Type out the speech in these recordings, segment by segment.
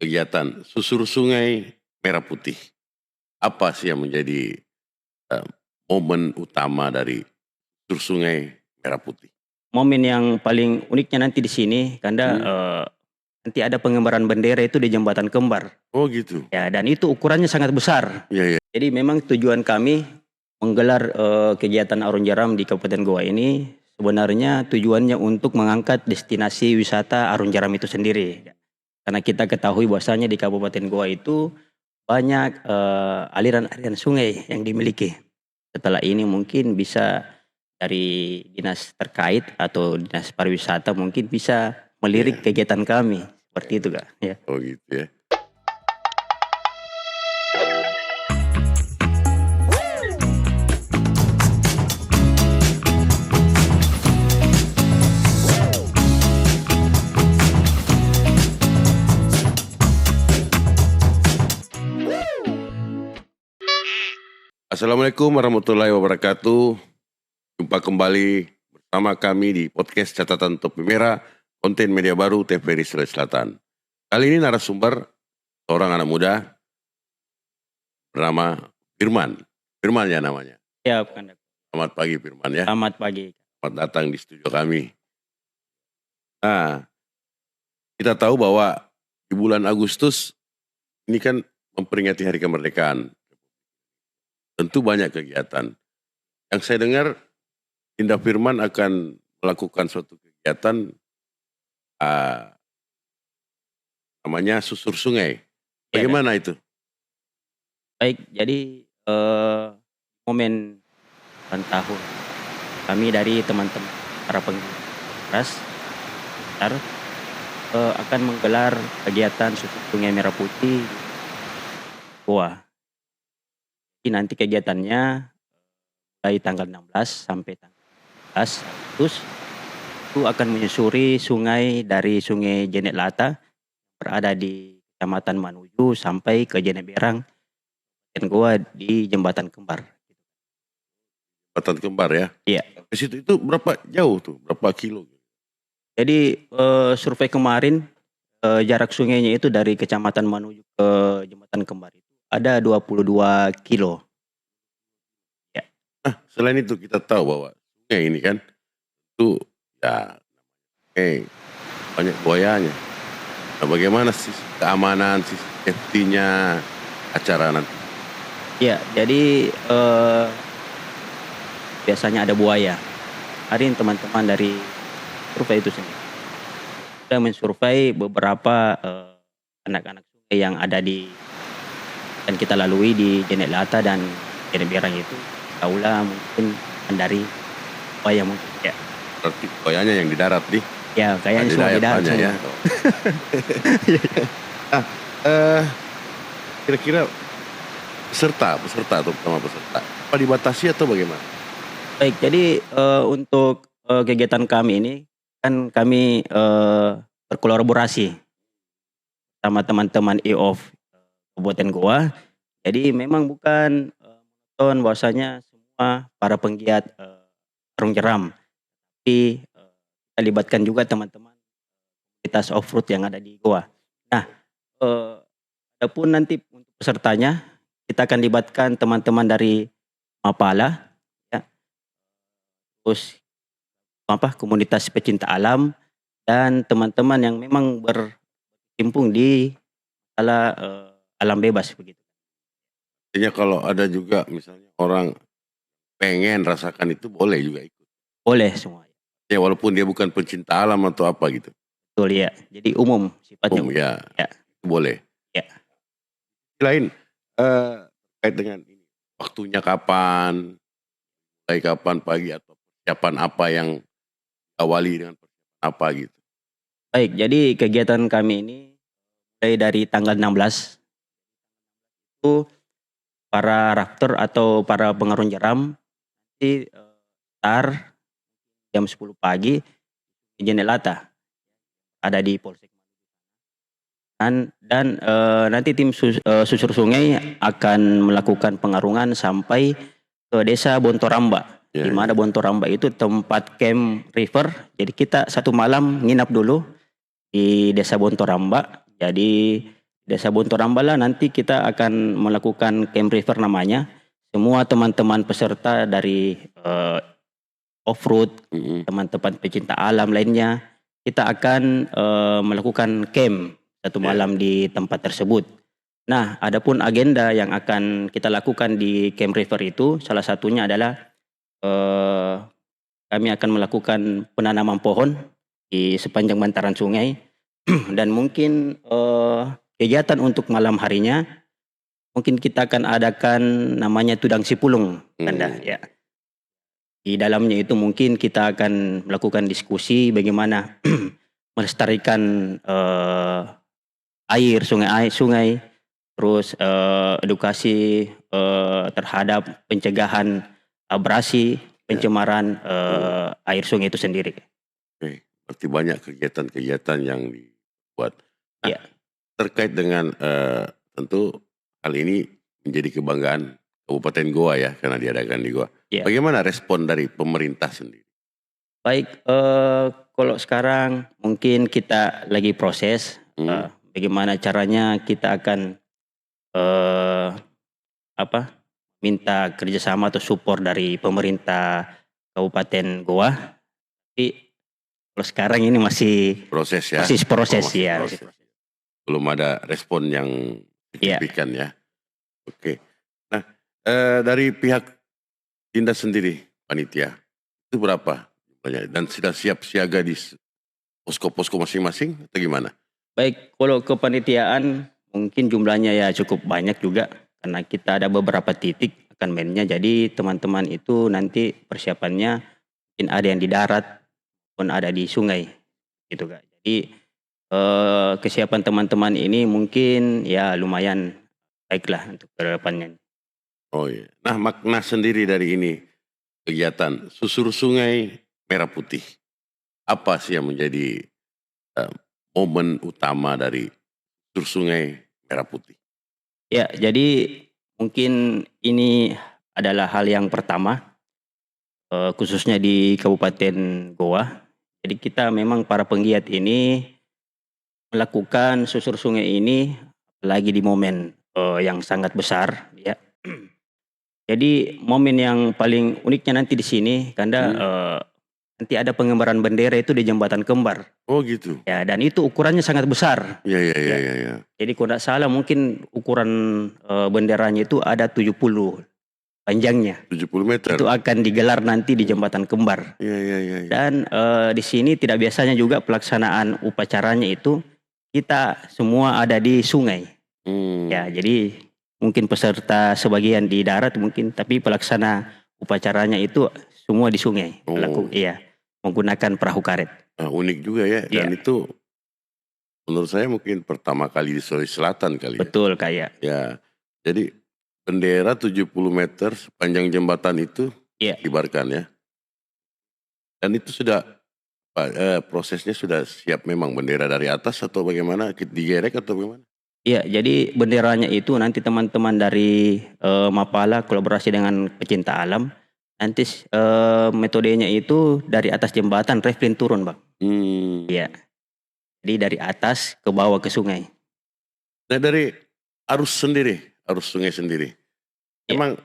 kegiatan susur sungai Merah Putih. Apa sih yang menjadi eh, momen utama dari susur sungai Merah Putih? Momen yang paling uniknya nanti di sini karena nanti ada pengibaran bendera itu di Jembatan Kembar. Oh gitu. Ya, dan itu ukurannya sangat besar. Iya, iya. Jadi memang tujuan kami menggelar kegiatan Arung Jeram di Kabupaten Goa ini sebenarnya tujuannya untuk mengangkat destinasi wisata Arung Jeram itu sendiri. Karena kita ketahui bahwasanya di Kabupaten Goa itu banyak aliran-aliran sungai yang dimiliki. Setelah ini mungkin bisa dari dinas terkait atau dinas pariwisata mungkin bisa melirik kegiatan kami seperti itu, Kak. Ya. Oh gitu ya. Assalamualaikum warahmatullahi wabarakatuh. Jumpa kembali bersama kami di podcast Catatan Topi Merah, konten media baru TVRI Sulawesi Selatan. Kali ini narasumber seorang anak muda bernama Firman. Firman ya namanya. Ya, bukan. Selamat pagi Firman ya. Selamat pagi. Selamat datang di studio kami. Nah, kita tahu bahwa di bulan Agustus ini kan memperingati Hari Kemerdekaan. Tentu banyak kegiatan. Yang saya dengar, Dinda Firman akan melakukan suatu kegiatan namanya susur sungai. Bagaimana itu? Baik, jadi momen ulang tahun kami dari teman-teman para pengurus akan menggelar kegiatan susur sungai Merah Putih Goa. Jadi nanti kegiatannya dari tanggal 16 sampai tanggal 11 Agustus itu akan menyusuri sungai dari Sungai Jenet Lata berada di Kecamatan Manuju sampai ke Jenet Berang dan Goa di Jembatan Kembar. Jembatan Kembar ya? Iya. Ke situ itu berapa jauh tuh? Berapa kilo? Jadi survei kemarin jarak sungainya itu dari Kecamatan Manuju ke Jembatan Kembar itu ada 22 kilo. Ya. Nah, selain itu kita tahu bahwa sungai ini kan itu ya banyak buayanya. Nah, bagaimana sih keamanan, sih safety-nya acara nanti? Ya, jadi biasanya ada buaya. Hari ini teman-teman dari survei itu sendiri sudah mensurvei beberapa anak-anak sungai yang ada di dan kita lalui di Jenet Lata dan Jenet Berang itu. Kaulah mungkin dari buaya mungkin ya. Berarti buayanya yang di darat nih? Ya, kayaknya semua di darat ya. Kira-kira peserta terutama peserta apa dibatasi atau bagaimana? Baik, jadi untuk kegiatan kami ini kan kami berkolaborasi sama teman-teman EOF Kabupaten Goa. Jadi memang bukan monoton bahwasanya semua para penggiat Arung Jeram, tapi kita libatkan juga teman-teman komunitas off-road yang ada di Goa. Nah, adapun nanti untuk pesertanya kita akan libatkan teman-teman dari Mapala, ya, terus komunitas pecinta alam dan teman-teman yang memang berkecimpung di alam bebas begitu. Artinya kalau ada juga misalnya orang pengen rasakan itu boleh juga ikut. Boleh semua. Ya walaupun dia bukan pecinta alam atau apa gitu. Betul ya. Jadi umum sifatnya. Ya. Boleh. Ya. Lain terkait dengan ini, waktunya kapan, mulai kapan pagi atau persiapan apa yang awali dengan persiapan apa gitu. Baik, jadi kegiatan kami ini mulai dari tanggal 16 itu para raktor atau para pengarung jeram nanti start jam 10 pagi di Jenet Lata ada di Polsek dan nanti tim susur sungai akan melakukan pengarungan sampai ke desa Bontoramba. Di mana Bontoramba itu tempat camp river. Jadi kita satu malam nginap dulu di desa Bontoramba. Jadi Desa Bontorambala nanti kita akan melakukan camp river namanya. Semua teman-teman peserta dari off-road, teman-teman pecinta alam lainnya, kita akan melakukan camp satu malam di tempat tersebut. Nah, adapun agenda yang akan kita lakukan di camp river itu, salah satunya adalah kami akan melakukan penanaman pohon di sepanjang bantaran sungai dan mungkin kegiatan untuk malam harinya mungkin kita akan adakan namanya Tudang Sipulung, Kanda. Ya. Di dalamnya itu mungkin kita akan melakukan diskusi bagaimana melestarikan air, sungai, terus edukasi terhadap pencegahan abrasi, pencemaran air sungai itu sendiri. Oke, berarti banyak kegiatan-kegiatan yang dibuat. Nah, terkait dengan tentu hal ini menjadi kebanggaan Kabupaten Goa ya, karena diadakan di Goa. Bagaimana respon dari pemerintah sendiri? Baik, kalau sekarang mungkin kita lagi proses bagaimana caranya kita akan minta kerjasama atau support dari pemerintah Kabupaten Goa. Tapi kalau sekarang ini masih proses ya. Masih proses ya. Belum ada respon yang signifikan ya. Oke. Nah, dari pihak Tindas sendiri, panitia, itu berapa? Dan sudah siap siaga di posko-posko masing-masing atau gimana? Baik, kalau kepanitiaan mungkin jumlahnya ya cukup banyak juga. Karena kita ada beberapa titik akan mainnya. Jadi teman-teman itu nanti persiapannya mungkin ada yang di darat, pun ada di sungai. Gitu Kak. Jadi kesiapan teman-teman ini mungkin ya lumayan baiklah untuk ke depannya. Oh iya. Nah, makna sendiri dari ini kegiatan susur sungai merah putih. Apa sih yang menjadi momen utama dari susur sungai merah putih? Ya, jadi mungkin ini adalah hal yang pertama khususnya di Kabupaten Goa. Jadi kita memang para penggiat ini melakukan susur sungai ini lagi di momen yang sangat besar ya. Jadi momen yang paling uniknya nanti di sini, Kanda, nanti ada pengibaran bendera itu di Jembatan Kembar. Oh gitu. Ya, dan itu ukurannya sangat besar. Iya. Jadi kalau tidak salah mungkin ukuran benderanya itu ada 70 panjangnya. 70 meter. Itu akan digelar nanti di Jembatan Kembar. Iya. Dan di sini tidak biasanya juga pelaksanaan upacaranya itu kita semua ada di sungai. Ya, jadi mungkin peserta sebagian di darat mungkin, tapi pelaksana upacaranya itu semua di sungai. Menggunakan perahu karet. Unik juga ya, dan itu menurut saya mungkin pertama kali di Sulawesi Selatan kali. Betul kayak. Ya, jadi bendera 70 meter sepanjang jembatan itu dikibarkan ya. Dan itu sudah prosesnya sudah siap memang bendera dari atas atau bagaimana, digerek atau bagaimana? Iya, jadi benderanya itu nanti teman-teman dari Mapala kolaborasi dengan pecinta alam. Nanti metodenya itu dari atas jembatan reflin turun, Bang. Iya. Jadi dari atas ke bawah ke sungai. Nah, dari arus sungai sendiri. Emang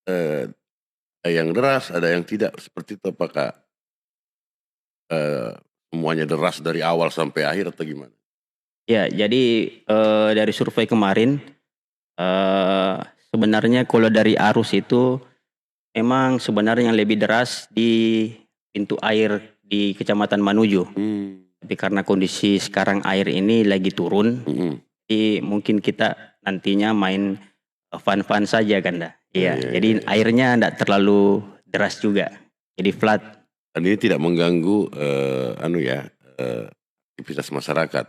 ada yang deras, ada yang tidak, seperti itu apakah semuanya deras dari awal sampai akhir atau gimana? Ya, jadi dari survei kemarin sebenarnya kalau dari arus itu memang sebenarnya yang lebih deras di pintu air di Kecamatan Manuju. Tapi karena kondisi sekarang air ini lagi turun, jadi mungkin kita nantinya main fun-fun saja Kanda. Iya, jadi airnya tidak terlalu deras juga, jadi flat. Dan ini tidak mengganggu aktivitas masyarakat.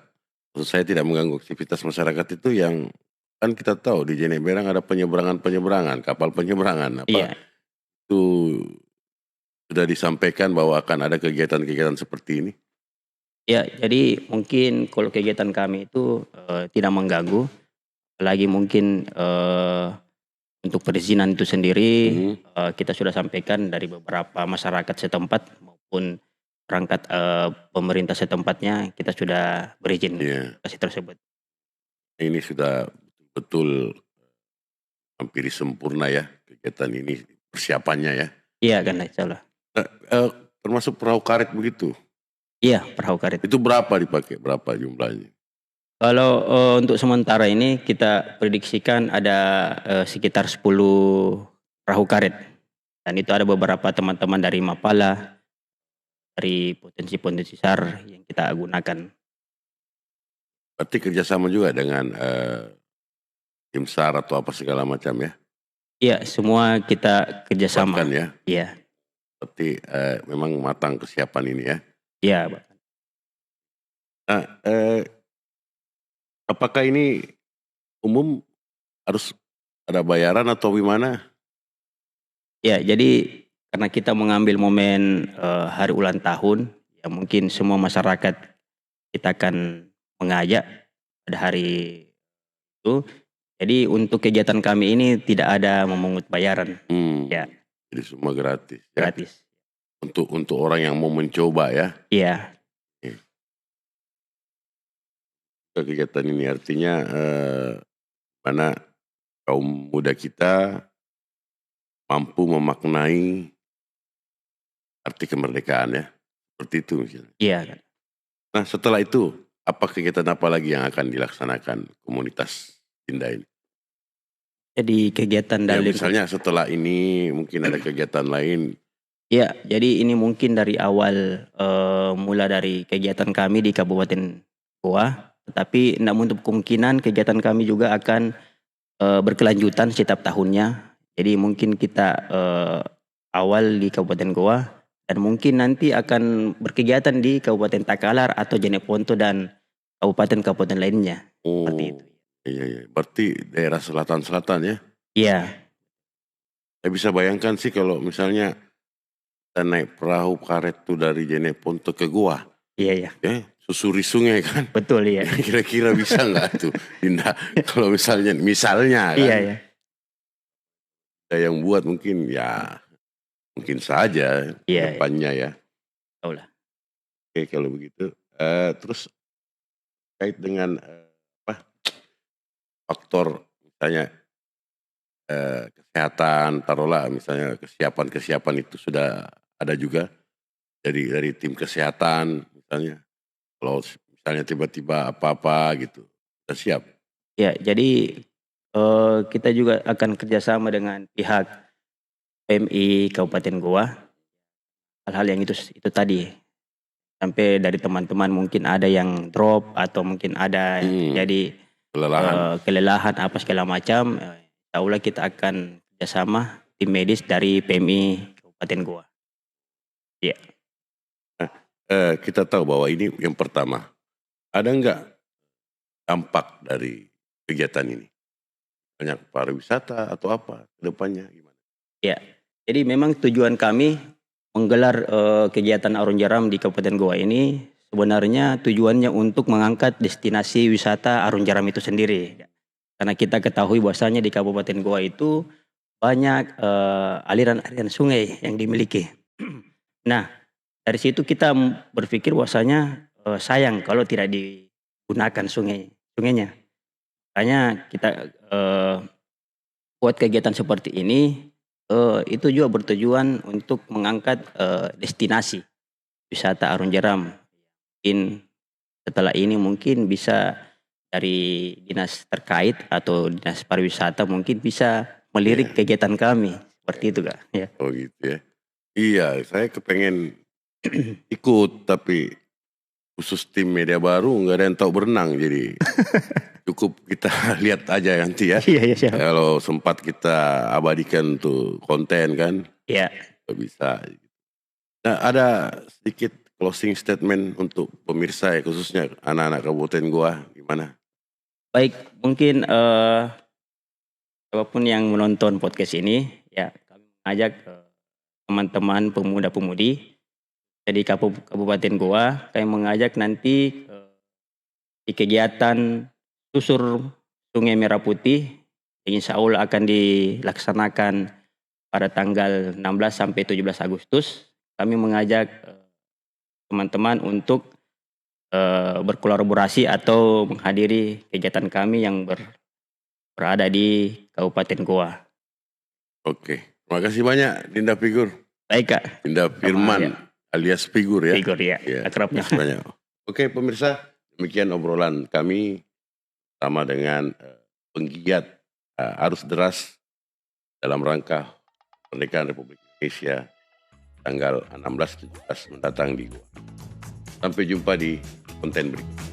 Maksud saya tidak mengganggu aktivitas masyarakat itu yang kan kita tahu di Jeneberang ada penyeberangan, kapal penyeberangan. Itu sudah disampaikan bahwa akan ada kegiatan-kegiatan seperti ini? Ya, jadi mungkin kalau kegiatan kami itu tidak mengganggu, apalagi mungkin untuk perizinan itu sendiri kita sudah sampaikan dari beberapa masyarakat setempat maupun perangkat pemerintah setempatnya kita sudah berizin lokasi tersebut. Ini sudah betul hampir sempurna ya kegiatan ini persiapannya ya. Iya kan, insya Allah. Eh, eh, Termasuk perahu karet begitu. Iya, perahu karet. Itu berapa dipakai? Berapa jumlahnya? Kalau untuk sementara ini kita prediksikan ada sekitar 10 perahu karet. Dan itu ada beberapa teman-teman dari Mapala, dari potensi-potensi SAR yang kita gunakan. Berarti kerjasama juga dengan tim SAR atau apa segala macam ya? Iya, semua kita kerjasama. Bahkan ya. Iya, Berarti memang matang kesiapan ini ya. iya, Pak. Nah, apakah ini umum harus ada bayaran atau gimana? Ya, jadi karena kita mengambil momen hari ulang tahun, ya mungkin semua masyarakat kita akan mengajak pada hari itu. Jadi untuk kegiatan kami ini tidak ada memungut bayaran, ya Jadi semua gratis ya. gratis. Untuk orang yang mau mencoba ya. Iya, Kegiatan ini artinya mana kaum muda kita mampu memaknai arti kemerdekaan ya. Seperti itu misalnya. iya. Nah setelah itu apa kegiatan apa lagi yang akan dilaksanakan komunitas Dinda ini? Jadi kegiatan Ya dari misalnya setelah ini mungkin ada kegiatan lain. ya, jadi ini mungkin dari awal mula dari kegiatan kami di Kabupaten Goa, tetapi tidak menutup kemungkinan kegiatan kami juga akan berkelanjutan setiap tahunnya. Jadi mungkin kita awal di Kabupaten Goa dan mungkin nanti akan berkegiatan di Kabupaten Takalar atau Jeneponto dan kabupaten-kabupaten lainnya. Seperti itu. Iya. Berarti daerah selatan-selatan ya. Iya, Saya bisa bayangkan sih kalau misalnya kita naik perahu karet tuh dari Jeneponto ke Goa. iya. Ya, susuri sungai kan. Betul ya. Kira-kira bisa nggak tuh Dinda? Kalau misalnya kan. Iya. Ada yang buat mungkin ya mungkin saja Iya. depannya ya. Tahu lah. Oke kalau begitu. Terus kait dengan faktor misalnya kesehatan, taruhlah misalnya kesiapan itu sudah ada juga dari tim kesehatan misalnya. Kalau misalnya tiba-tiba apa-apa gitu, sudah siap. Ya, jadi kita juga akan kerjasama dengan pihak PMI Kabupaten Goa. Hal-hal yang itu tadi. Sampai dari teman-teman mungkin ada yang drop atau mungkin ada jadi kelelahan apa segala macam. Insya Allah kita akan kerjasama tim medis dari PMI Kabupaten Goa. Iya. Kita tahu bahwa ini yang pertama. Ada enggak dampak dari kegiatan ini? Banyak pariwisata atau apa ke depannya gimana? Ya, jadi memang tujuan kami menggelar kegiatan Arung Jeram di Kabupaten Goa ini sebenarnya tujuannya untuk mengangkat destinasi wisata Arung Jeram itu sendiri. Karena kita ketahui bahwasanya di Kabupaten Goa itu banyak aliran-aliran sungai yang dimiliki. Nah, dari situ kita berpikir bahwasanya sayang kalau tidak digunakan sungainya. Makanya kita buat kegiatan seperti ini. Itu juga bertujuan untuk mengangkat destinasi wisata Arung Jeram. Mungkin setelah ini mungkin bisa dari dinas terkait atau dinas pariwisata mungkin bisa melirik kegiatan kami seperti itu Kak. Ya. Oh gitu ya. Iya, saya kepengen ikut tapi khusus tim media baru nggak ada yang tahu berenang jadi cukup kita lihat aja nanti ya. Iya siap. Kalau sempat kita abadikan tuh konten kan. Iya. Bisa. Nah ada sedikit closing statement untuk pemirsa ya khususnya anak-anak Kabupaten Goa gimana? Baik, mungkin siapapun yang menonton podcast ini ya kami mengajak teman-teman pemuda-pemudi di Kabupaten Goa, kami mengajak nanti di kegiatan susur Sungai Merah Putih, insya Allah akan dilaksanakan pada tanggal 16 sampai 17 Agustus. Kami mengajak teman-teman untuk berkolaborasi atau menghadiri kegiatan kami yang berada di Kabupaten Goa. Oke, terima kasih banyak Dinda Figur. Baik Kak. Dinda Firman alias Figur ya. Figur ya, akrabnya. Terima kasih banyak. Oke pemirsa, demikian obrolan kami sama dengan penggiat arus deras dalam rangka kemerdekaan Republik Indonesia tanggal 16-17 mendatang di Goa. Sampai jumpa di konten berikutnya.